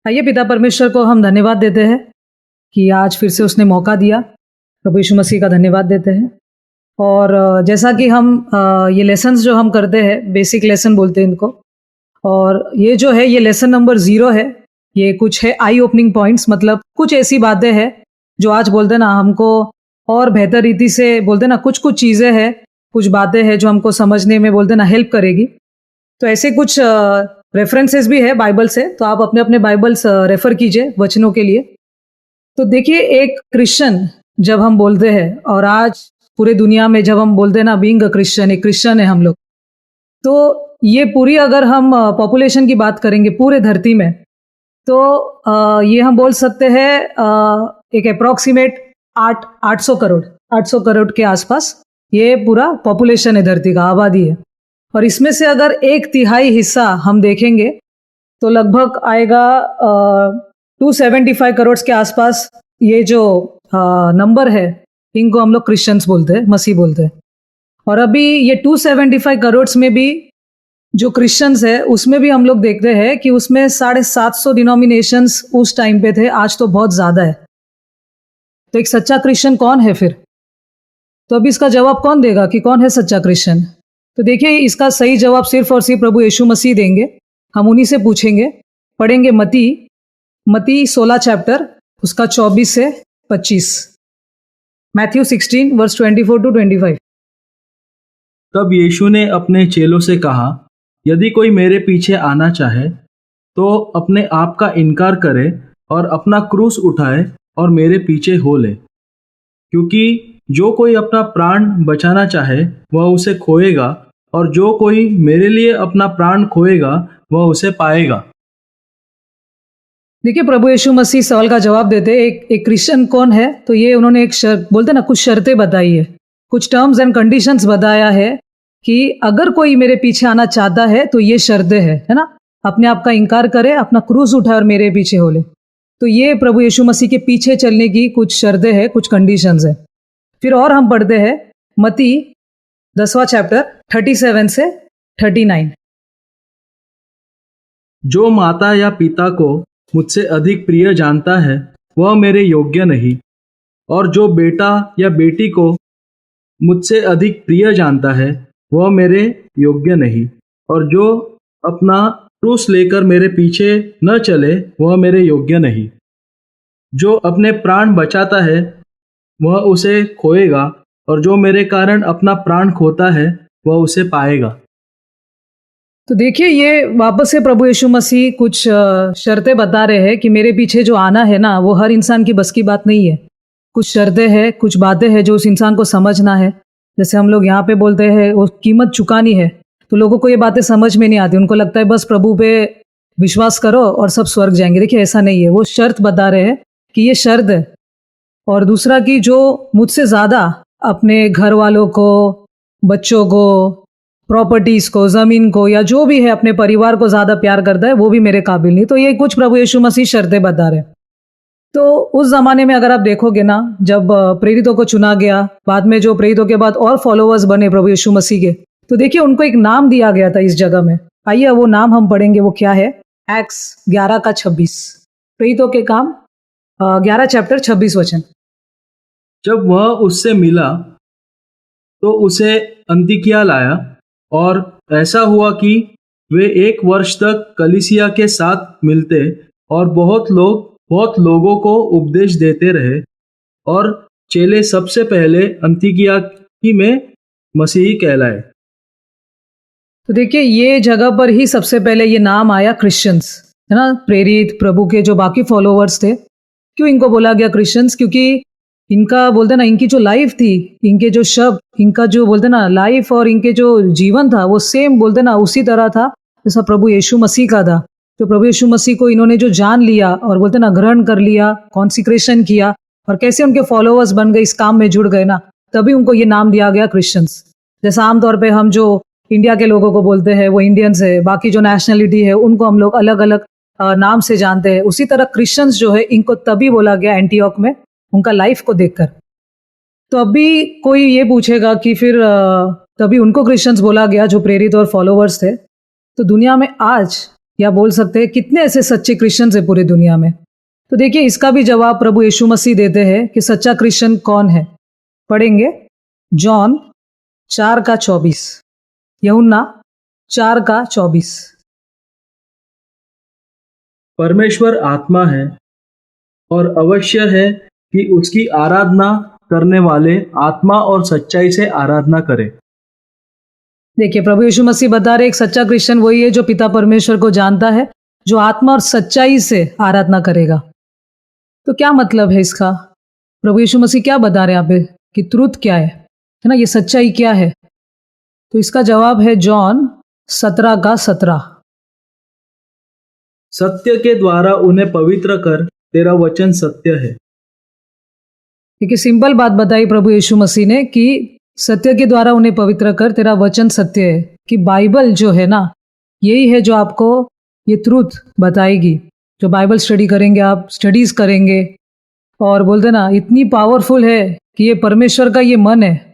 आइए पिता परमेश्वर को हम धन्यवाद देते हैं कि आज फिर से उसने मौका दिया। प्रभु यीशु मसीह का धन्यवाद देते हैं। और जैसा कि हम ये लेसन्स जो हम करते हैं, बेसिक लेसन बोलते हैं इनको, और ये जो है ये लेसन नंबर 0 है। ये कुछ है आई ओपनिंग पॉइंट्स, मतलब कुछ ऐसी बातें हैं जो आज बोलते ना हमको और बेहतर रीति से बोलते ना कुछ चीज़ें हैं, कुछ बातें हैं जो हमको समझने में बोलते ना हेल्प करेगी। तो ऐसे कुछ रेफरेंसेस भी है बाइबल से, तो आप अपने अपने बाइबल्स रेफर कीजिए वचनों के लिए। तो देखिए, एक क्रिश्चियन जब हम बोलते हैं, और आज पूरे दुनिया में जब हम बोलते हैं ना बीइंग अ क्रिश्चियन, एक क्रिश्चियन है हम लोग, तो ये पूरी अगर हम पॉपुलेशन की बात करेंगे पूरे धरती में, तो ये हम बोल सकते हैं एक अप्रॉक्सीमेट 800 करोड़ के आसपास ये पूरा पॉपुलेशन है, धरती का आबादी है। और इसमें से अगर 1/3 हिस्सा हम देखेंगे तो लगभग आएगा 275 करोड़ के आसपास। ये जो नंबर है इनको हम लोग क्रिश्चियंस बोलते हैं, मसीह बोलते हैं। और अभी ये 275 करोड़ में भी जो क्रिश्चियंस है उसमें भी हम लोग देखते हैं कि उसमें 750 डिनोमिनेशंस उस टाइम पे थे, आज तो बहुत ज़्यादा है। तो एक सच्चा क्रिश्चियन कौन है फिर? तो अभी इसका जवाब कौन देगा कि कौन है सच्चा क्रिश्चियन? तो देखिए, इसका सही जवाब सिर्फ और सिर्फ प्रभु यीशु मसीह देंगे। हम उन्हीं से पूछेंगे। पढ़ेंगे मती 16 चैप्टर, उसका 24 से 25। Matthew 16 verse 24 to 25। तब यीशु ने अपने चेलों से कहा, यदि कोई मेरे पीछे आना चाहे तो अपने आप का इनकार करे और अपना क्रूस उठाए और मेरे पीछे हो ले। क्योंकि जो कोई अपना प्राण बचाना चाहे वह उसे खोएगा, और जो कोई मेरे लिए अपना प्राण खोएगा वह उसे पाएगा। देखिए, प्रभु यीशु मसीह सवाल का जवाब देते एक क्रिश्चियन कौन है, तो ये उन्होंने एक शर्त बोलते ना, कुछ शर्तें बताई है, कुछ टर्म्स एंड कंडीशंस बताया है कि अगर कोई मेरे पीछे आना चाहता है तो ये शर्तें है ना, अपने आप का इनकार करे, अपना क्रूस उठाए और मेरे पीछे हो ले। तो ये प्रभु यीशु मसीह के पीछे चलने की कुछ शर्तें हैं, कुछ कंडीशंस है। फिर और हम पढ़ते हैं मती 10वां चैप्टर 37 से 39। जो माता या पिता को मुझसे अधिक प्रिय जानता है वह मेरे योग्य नहीं, और जो बेटा या बेटी को मुझसे अधिक प्रिय जानता है वह मेरे योग्य नहीं, और जो अपना क्रूस लेकर मेरे पीछे न चले वह मेरे योग्य नहीं। जो अपने प्राण बचाता है वह उसे खोएगा, और जो मेरे कारण अपना प्राण खोता है वह उसे पाएगा। तो देखिए, ये वापस से प्रभु यीशु मसीह कुछ शर्तें बता रहे हैं कि मेरे पीछे जो आना है ना, वो हर इंसान की बस की बात नहीं है। कुछ शर्तें हैं, कुछ बातें हैं जो उस इंसान को समझना है। जैसे हम लोग यहाँ पे बोलते हैं वो कीमत चुकानी है, तो लोगों को ये बातें समझ में नहीं आती। उनको लगता है बस प्रभु पे विश्वास करो और सब स्वर्ग जाएंगे। देखिए, ऐसा नहीं है। वो शर्त बता रहे हैं कि ये शर्त है। और दूसरा कि जो मुझसे ज़्यादा अपने घर वालों को, बच्चों को, प्रॉपर्टीज को, ज़मीन को, या जो भी है अपने परिवार को ज़्यादा प्यार करता है वो भी मेरे काबिल नहीं। तो ये कुछ प्रभु यीशु मसीह शर्तें बता रहे। तो उस ज़माने में अगर आप देखोगे ना, जब प्रेरितों को चुना गया, बाद में जो प्रेरितों के बाद और फॉलोअर्स बने प्रभु यीशु मसीह के, तो देखिए उनको एक नाम दिया गया था इस जगह में। आइए वो नाम हम पढ़ेंगे, वो क्या है? एक्ट्स 11 का 26। प्रेरितों के काम 11 चैप्टर 26 वचन। जब वह उससे मिला तो उसे अंतिकिया लाया, और ऐसा हुआ कि वे 1 वर्ष तक कलीसिया के साथ मिलते और बहुत लोगों को उपदेश देते रहे, और चेले सबसे पहले अंतिकिया ही में मसीही कहलाए। तो देखिए, ये जगह पर ही सबसे पहले ये नाम आया क्रिश्चियंस, है ना। प्रेरित, प्रभु के जो बाकी फॉलोअर्स थे, क्यों इनको बोला गया क्रिश्चियंस? क्योंकि इनका बोलते ना, इनकी जो लाइफ थी, इनके जो शब्द, इनका जो बोलते ना लाइफ और इनके जो जीवन था वो सेम बोलते ना उसी तरह था जैसा प्रभु यीशु मसीह का था। तो प्रभु यीशु मसीह को इन्होंने जो जान लिया और बोलते ना ग्रहण कर लिया, कॉन्सिक्रेशन किया, और कैसे उनके फॉलोअर्स बन गए, इस काम में जुड़ गए ना, तभी उनको ये नाम दिया गया क्रिश्चियंस। जैसा आमतौर पर हम जो इंडिया के लोगों को बोलते हैं वो इंडियंस है, बाकी जो नेशनलिटी है उनको हम लोग अलग अलग नाम से जानते हैं। उसी तरह क्रिश्चियंस जो है इनको तभी बोला गया एंटीओक में, उनका लाइफ को देखकर। तो अभी कोई ये पूछेगा कि फिर तभी उनको क्रिश्चियंस बोला गया जो प्रेरित और फॉलोअर्स थे। तो दुनिया में आज या बोल सकते हैं कितने ऐसे सच्चे क्रिश्चियंस है पूरी दुनिया में। तो देखिए इसका भी जवाब प्रभु यीशु मसीह देते हैं कि सच्चा क्रिश्चियन कौन है। पढ़ेंगे जॉन 4:24, यूहन्ना 4:24। परमेश्वर आत्मा है और अवश्य है कि उसकी आराधना करने वाले आत्मा और सच्चाई से आराधना करें। देखिए प्रभु यीशु मसीह बता रहे एक सच्चा क्रिश्चियन वही है जो पिता परमेश्वर को जानता है, जो आत्मा और सच्चाई से आराधना करेगा। तो क्या मतलब है इसका? प्रभु यीशु मसीह क्या बता रहे हैं यहाँ पे कि ट्रुथ क्या है ना, ये सच्चाई क्या है? तो इसका जवाब है जॉन 17:17। सत्य के द्वारा उन्हें पवित्र कर, तेरा वचन सत्य है। देखिए सिंपल बात बताई प्रभु यीशु मसीह ने कि सत्य के द्वारा उन्हें पवित्र कर, तेरा वचन सत्य है। कि बाइबल जो है ना, यही है जो आपको ये ट्रूथ बताएगी। जो बाइबल स्टडी करेंगे, आप स्टडीज करेंगे और बोलते ना इतनी पावरफुल है कि ये परमेश्वर का ये मन है,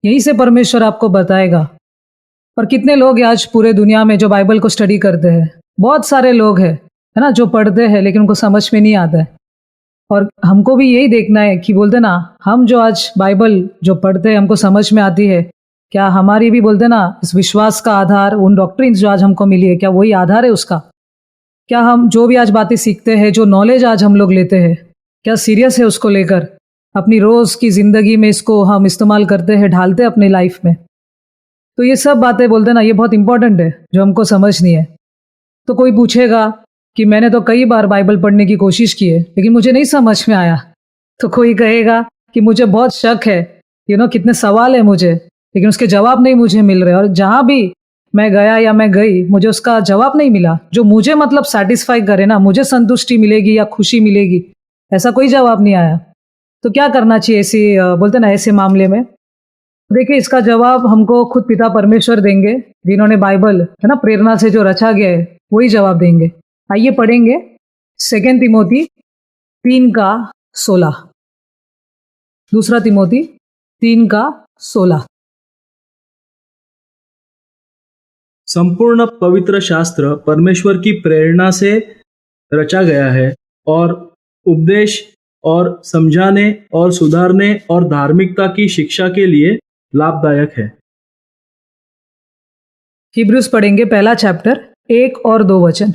यहीं से परमेश्वर आपको बताएगा। और कितने लोग हैं आज पूरे दुनिया में जो बाइबल को स्टडी करते हैं? बहुत सारे लोग हैं, है ना, जो पढ़ते हैं लेकिन उनको समझ में नहीं आता है। और हमको भी यही देखना है कि बोलते ना हम जो आज बाइबल जो पढ़ते हैं हमको समझ में आती है, क्या हमारी भी बोलते ना इस विश्वास का आधार उन डॉक्ट्रिन्स जो आज हमको मिली है, क्या वही आधार है उसका? क्या हम जो भी आज बातें सीखते हैं, जो नॉलेज आज हम लोग लेते हैं, क्या सीरियस है उसको लेकर अपनी रोज़ की ज़िंदगी में इसको हम इस्तेमाल करते हैं, ढालते हैं अपनी लाइफ में? तो ये सब बातें बोलते ना ये बहुत इंपॉर्टेंट है जो हमको समझनी है। तो कोई पूछेगा कि मैंने तो कई बार बाइबल पढ़ने की कोशिश की है लेकिन मुझे नहीं समझ में आया। तो कोई कहेगा कि मुझे बहुत शक है, कितने सवाल है मुझे, लेकिन उसके जवाब नहीं मुझे मिल रहे। और जहाँ भी मैं गया या मैं गई, मुझे उसका जवाब नहीं मिला जो मुझे मतलब सेटिस्फाई करे ना, मुझे संतुष्टि मिलेगी या खुशी मिलेगी, ऐसा कोई जवाब नहीं आया। तो क्या करना चाहिए ऐसे बोलते ना ऐसे मामले में? देखिए इसका जवाब हमको खुद पिता परमेश्वर देंगे, जिन्होंने बाइबल है ना प्रेरणा से जो रचा गया है वही जवाब देंगे। आइए पढ़ेंगे 2 तिमोथी 3:16। 2 तिमोथी 3:16। संपूर्ण पवित्र शास्त्र परमेश्वर की प्रेरणा से रचा गया है और उपदेश और समझाने और सुधारने और धार्मिकता की शिक्षा के लिए लाभदायक है। हिब्रूज पढ़ेंगे पहला चैप्टर 1 और 2 वचन।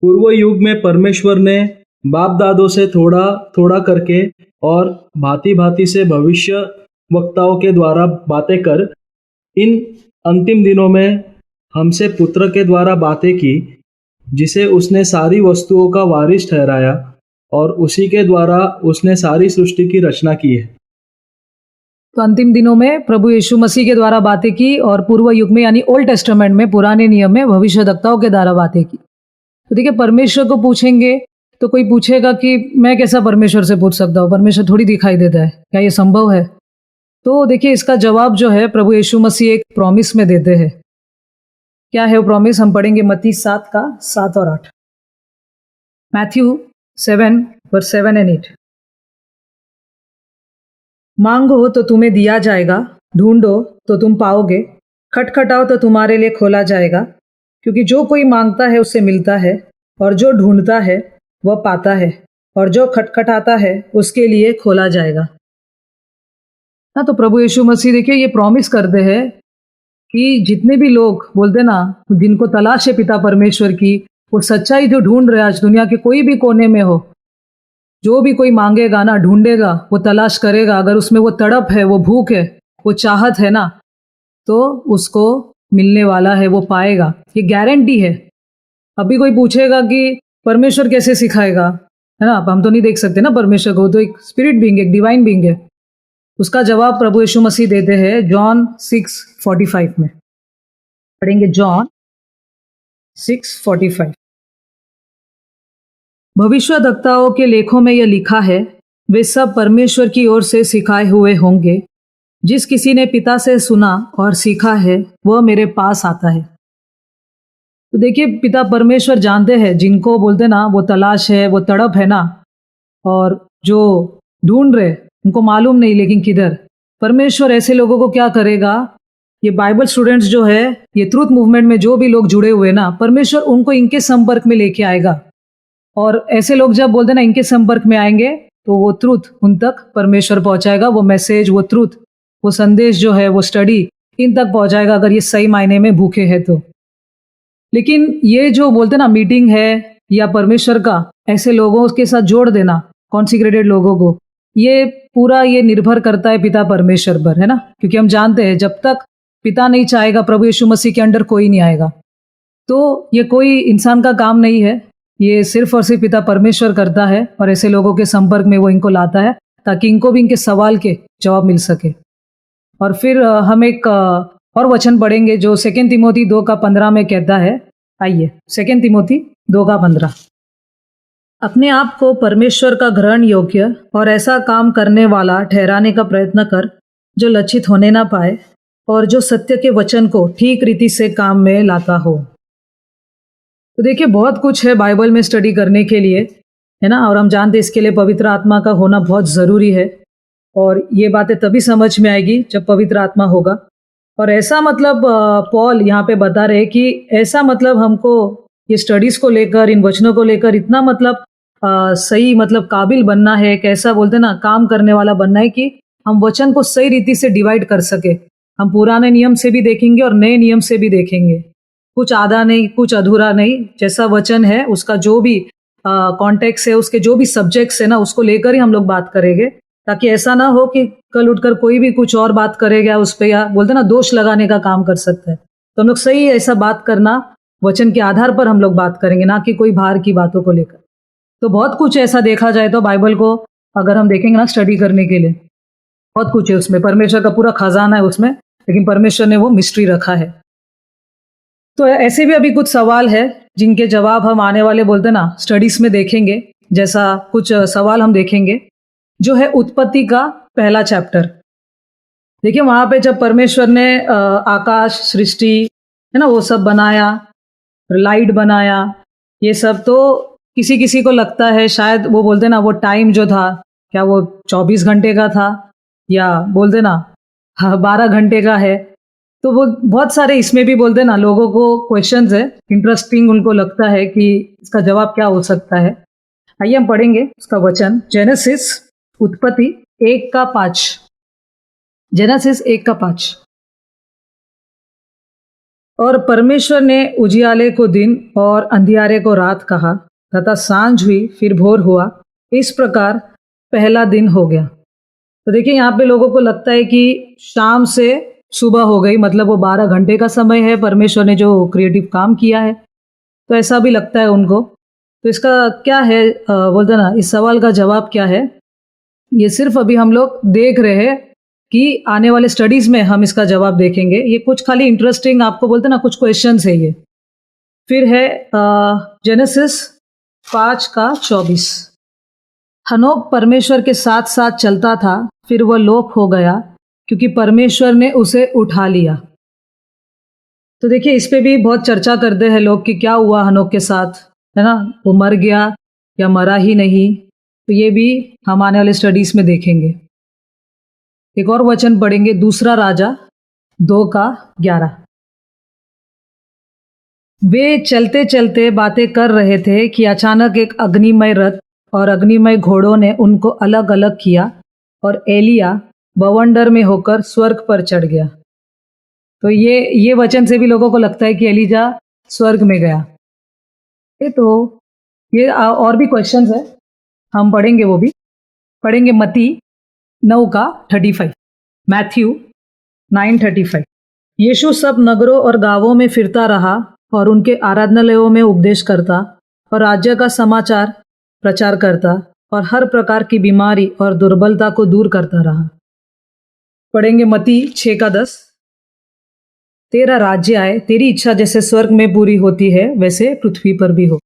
पूर्व युग में परमेश्वर ने बाप दादों से थोड़ा थोड़ा करके और भांति भांति से भविष्य वक्ताओं के द्वारा बातें कर इन अंतिम दिनों में हमसे पुत्र के द्वारा बातें की, जिसे उसने सारी वस्तुओं का वारिस ठहराया और उसी के द्वारा उसने सारी सृष्टि की रचना की है। तो अंतिम दिनों में प्रभु यीशु मसीह के द्वारा बातें की और पूर्व युग में यानी ओल्ड टेस्टामेंट में, पुराने नियम में भविष्यद्वक्ताओं के द्वारा बातें की। तो देखिए परमेश्वर को पूछेंगे तो कोई पूछेगा कि मैं कैसा परमेश्वर से पूछ सकता हूँ, परमेश्वर थोड़ी दिखाई देता है, क्या ये संभव है? तो देखिए इसका जवाब जो है प्रभु यीशु मसीह एक प्रॉमिस में देते हैं। क्या है वो प्रॉमिस? हम पढ़ेंगे मत्ती 7:7 और 8। मैथ्यू 7:7 और 8। मांगो तो तुम्हें दिया जाएगा, ढूंढो तो तुम पाओगे, खटखटाओ तो तुम्हारे लिए खोला जाएगा। क्योंकि जो कोई मांगता है उससे मिलता है, और जो ढूंढता है वह पाता है, और जो खटखटाता है उसके लिए खोला जाएगा। हाँ, तो प्रभु यीशु मसीह देखिए ये प्रॉमिस करते हैं कि जितने भी लोग बोलते ना जिनको तलाश है पिता परमेश्वर की, वो सच्चाई जो ढूंढ रहे आज दुनिया के कोई भी कोने में हो, जो भी कोई मांगेगा ना, ढूंढेगा, वो तलाश करेगा, अगर उसमें वो तड़प है, वो भूख है, वो चाहत है ना, तो उसको मिलने वाला है, वो पाएगा, ये गारंटी है। अभी कोई पूछेगा कि परमेश्वर कैसे सिखाएगा, है ना, हम तो नहीं देख सकते ना परमेश्वर को, तो एक स्पिरिट बीइंग, एक डिवाइन बीइंग है। उसका जवाब प्रभु यीशु मसीह देते हैं जॉन 6:45 में। पढ़ेंगे जॉन 6:45। भविष्यद्वक्ताओं के लेखों में यह लिखा है, वे सब परमेश्वर की ओर से सिखाए हुए होंगे। जिस किसी ने पिता से सुना और सीखा है वह मेरे पास आता है। तो देखिए पिता परमेश्वर जानते हैं जिनको बोलते ना वो तलाश है, वो तड़प है ना, और जो ढूंढ रहे उनको मालूम नहीं लेकिन किधर। परमेश्वर ऐसे लोगों को क्या करेगा ये बाइबल स्टूडेंट्स जो है, ये ट्रूथ मूवमेंट में जो भी लोग जुड़े हुए ना, परमेश्वर उनको इनके संपर्क में लेके आएगा। और ऐसे लोग जब बोलते ना इनके संपर्क में आएंगे, तो वो ट्रूथ उन तक परमेश्वर पहुंचाएगा, वो मैसेज, वो ट्रूथ, वो संदेश जो है, वो स्टडी इन तक पहुंचाएगा, अगर ये सही मायने में भूखे हैं तो। लेकिन ये जो बोलते ना मीटिंग है या परमेश्वर का ऐसे लोगों के साथ जोड़ देना, कॉन्सिक्रेटेड लोगों को, ये पूरा ये निर्भर करता है पिता परमेश्वर पर, है ना। क्योंकि हम जानते हैं जब तक पिता नहीं चाहेगा, प्रभु यीशु मसीह के अंडर कोई नहीं आएगा। तो ये कोई इंसान का काम नहीं है, ये सिर्फ और सिर्फ पिता परमेश्वर करता है, और ऐसे लोगों के संपर्क में वो इनको लाता है ताकि इनको भी इनके सवाल के जवाब मिल सके। और फिर हम एक और वचन पढ़ेंगे जो 2 तिमोथी 2:15 में कहता है। आइए 2 तिमोथी 2:15। अपने आप को परमेश्वर का ग्रहण योग्य और ऐसा काम करने वाला ठहराने का प्रयत्न कर जो लज्जित होने ना पाए और जो सत्य के वचन को ठीक रीति से काम में लाता हो। तो देखिए बहुत कुछ है बाइबल में स्टडी करने के लिए, है ना। और हम जानते हैं इसके लिए पवित्र आत्मा का होना बहुत ज़रूरी है, और ये बातें तभी समझ में आएगी जब पवित्र आत्मा होगा। और ऐसा मतलब पॉल यहाँ पे बता रहे कि ऐसा मतलब हमको ये स्टडीज़ को लेकर, इन वचनों को लेकर इतना मतलब सही मतलब काबिल बनना है, कैसा बोलते ना काम करने वाला बनना है कि हम वचन को सही रीति से डिवाइड कर सके। हम पुराने नियम से भी देखेंगे और नए नियम से भी देखेंगे, कुछ आधा नहीं, कुछ अधूरा नहीं। जैसा वचन है उसका जो भी कॉन्टेक्स्ट है, उसके जो भी सब्जेक्ट्स है ना, उसको लेकर ही हम लोग बात करेंगे, ताकि ऐसा ना हो कि कल उठकर कोई भी कुछ और बात करेगा उस पर, या बोलते ना दोष लगाने का काम कर सकता है। तो हम लोग सही ऐसा बात करना, वचन के आधार पर हम लोग बात करेंगे, ना कि कोई बाहर की बातों को लेकर। तो बहुत कुछ ऐसा देखा जाए तो बाइबल को अगर हम देखेंगे ना स्टडी करने के लिए, बहुत कुछ है उसमें, परमेश्वर का पूरा खजाना है उसमें, लेकिन परमेश्वर ने वो मिस्ट्री रखा है। तो ऐसे भी अभी कुछ सवाल है जिनके जवाब हम आने वाले बोलते ना स्टडीज में देखेंगे। जैसा कुछ सवाल हम देखेंगे जो है उत्पत्ति का पहला चैप्टर। देखिए वहां पे जब परमेश्वर ने आकाश सृष्टि, है ना, वो सब बनाया, लाइट बनाया, ये सब, तो किसी किसी को लगता है शायद वो बोलते ना वो टाइम जो था, क्या वो 24 घंटे का था या बोलते ना 12 घंटे का है। तो वो बहुत सारे इसमें भी बोलते ना लोगों को क्वेश्चंस है, इंटरेस्टिंग उनको लगता है कि इसका जवाब क्या हो सकता है। आइए हम पढ़ेंगे उसका वचन, जेनेसिस उत्पत्ति 1:5। जेनेसिस 1:5। और परमेश्वर ने उजियाले को दिन और अंधियारे को रात कहा, तथा सांझ हुई फिर भोर हुआ, इस प्रकार पहला दिन हो गया। तो देखिए यहाँ पे लोगों को लगता है कि शाम से सुबह हो गई, मतलब वो 12 घंटे का समय है, परमेश्वर ने जो क्रिएटिव काम किया है, तो ऐसा भी लगता है उनको। तो इसका क्या है, बोलते ना इस सवाल का जवाब क्या है, ये सिर्फ अभी हम लोग देख रहे हैं कि आने वाले स्टडीज में हम इसका जवाब देखेंगे। ये कुछ खाली इंटरेस्टिंग आपको बोलते ना कुछ क्वेश्चंस है ये। फिर है जेनेसिस 5:24। हनोक परमेश्वर के साथ साथ चलता था, फिर वह लोप हो गया क्योंकि परमेश्वर ने उसे उठा लिया। तो देखिए इस पे भी बहुत चर्चा करते हैं लोग कि क्या हुआ हनोक के साथ, है ना, वो मर गया या मरा ही नहीं। तो ये भी हम आने वाले स्टडीज में देखेंगे। एक और वचन पढ़ेंगे, दूसरा राजा 2:11। वे चलते चलते बातें कर रहे थे कि अचानक एक अग्निमय रथ और अग्निमय घोड़ों ने उनको अलग अलग किया, और एलिया बवंडर में होकर स्वर्ग पर चढ़ गया। तो ये वचन से भी लोगों को लगता है कि एलिजा स्वर्ग में गया। तो ये और भी क्वेश्चंस है, हम पढ़ेंगे, वो भी पढ़ेंगे। मत्ती 9:35, मैथ्यू 9:35। यीशु सब नगरों और गांवों में फिरता रहा और उनके आराधनालयों में उपदेश करता और राज्य का समाचार प्रचार करता और हर प्रकार की बीमारी और दुर्बलता को दूर करता रहा। पढ़ेंगे मत्ती 6:10। तेरा राज्य आए, तेरी इच्छा जैसे स्वर्ग में पूरी होती है वैसे पृथ्वी पर भी हो।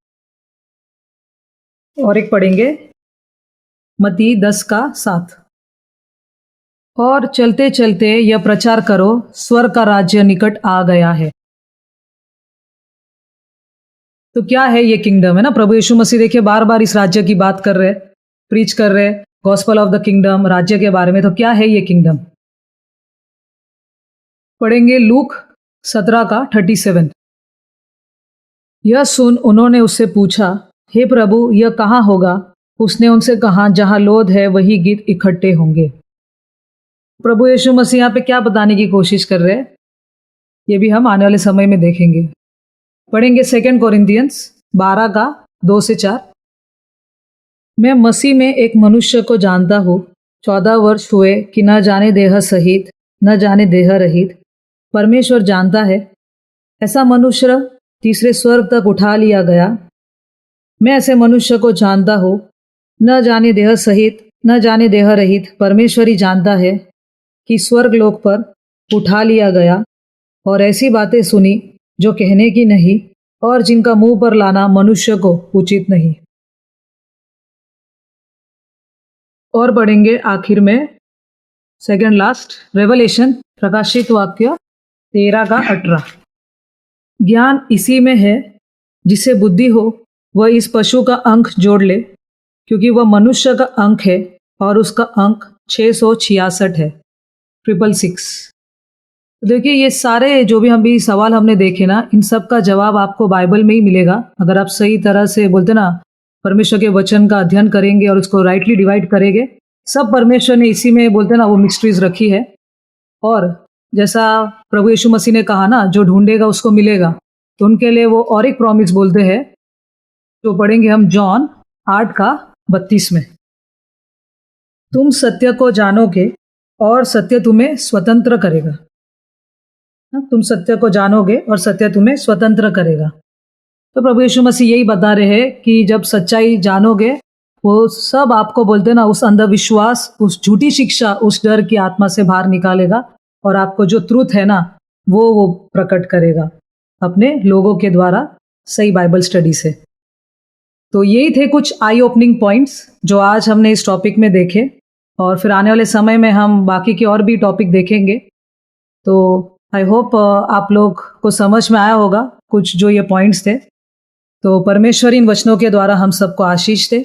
और एक पढ़ेंगे मत्ती 10:7। और चलते चलते यह प्रचार करो, स्वर्ग का राज्य निकट आ गया है। तो क्या है ये किंगडम, है ना। प्रभु यीशु मसीह देखिए बार बार इस राज्य की बात कर रहे, प्रीच कर रहे, गॉस्पेल ऑफ द किंगडम, राज्य के बारे में। तो क्या है ये किंगडम। पढ़ेंगे लूक 17 का 37। यह सुन उन्होंने उससे पूछा, हे प्रभु, यह कहाँ होगा? उसने उनसे कहा, जहाँ लोध है वही गिद्ध इकट्ठे होंगे। प्रभु यीशु मसीह यहाँ पे क्या बताने की कोशिश कर रहे हैं, ये भी हम आने वाले समय में देखेंगे। पढ़ेंगे 2 कोरिन्थियंस 12 का 2 से 4। मैं मसीह में एक मनुष्य को जानता हूँ, 14 वर्ष हुए कि न जाने देह सहित न जाने देह रहित परमेश्वर जानता है, ऐसा मनुष्य तीसरे स्वर्ग तक उठा लिया गया। मैं ऐसे मनुष्य को जानता हूँ, न जाने देह सहित न जाने देह रहित परमेश्वर ही जानता है कि स्वर्ग लोक पर उठा लिया गया, और ऐसी बातें सुनी जो कहने की नहीं और जिनका मुंह पर लाना मनुष्य को उचित नहीं। और पढ़ेंगे आखिर में सेकंड लास्ट रेवलेशन प्रकाशित वाक्य 13 का 18। ज्ञान इसी में है, जिसे बुद्धि हो वह इस पशु का अंक जोड़ ले, क्योंकि वह मनुष्य का अंक है और उसका अंक 666 है, 666। देखिए, ये सारे जो भी हम भी सवाल हमने देखे ना, इन सब का जवाब आपको बाइबल में ही मिलेगा। अगर आप सही तरह से बोलते ना परमेश्वर के वचन का अध्ययन करेंगे और उसको राइटली डिवाइड करेंगे, सब परमेश्वर ने इसी में बोलते ना वो मिस्ट्रीज रखी है। और जैसा प्रभु यीशु मसीह ने कहा ना, जो ढूंढेगा उसको मिलेगा, तो उनके लिए वो और एक प्रॉमिस बोलते हैं, जो पढ़ेंगे हम जॉन 8 का 32 में। तुम सत्य को जानोगे और सत्य तुम्हें स्वतंत्र करेगा। तुम सत्य को जानोगे और सत्य तुम्हें स्वतंत्र करेगा। तो प्रभु यीशु मसीह यही बता रहे हैं कि जब सच्चाई जानोगे, वो सब आपको बोलते ना उस अंधविश्वास, उस झूठी शिक्षा, उस डर की आत्मा से बाहर निकालेगा और आपको जो ट्रूथ है ना वो प्रकट करेगा अपने लोगों के द्वारा सही बाइबल स्टडी से। तो यही थे कुछ आई ओपनिंग पॉइंट्स जो आज हमने इस टॉपिक में देखे, और फिर आने वाले समय में हम बाकी के और भी टॉपिक देखेंगे। तो आई होप आप लोग को समझ में आया होगा कुछ जो ये पॉइंट्स थे। तो परमेश्वर इन वचनों के द्वारा हम सबको आशीष दे।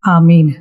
आमीन।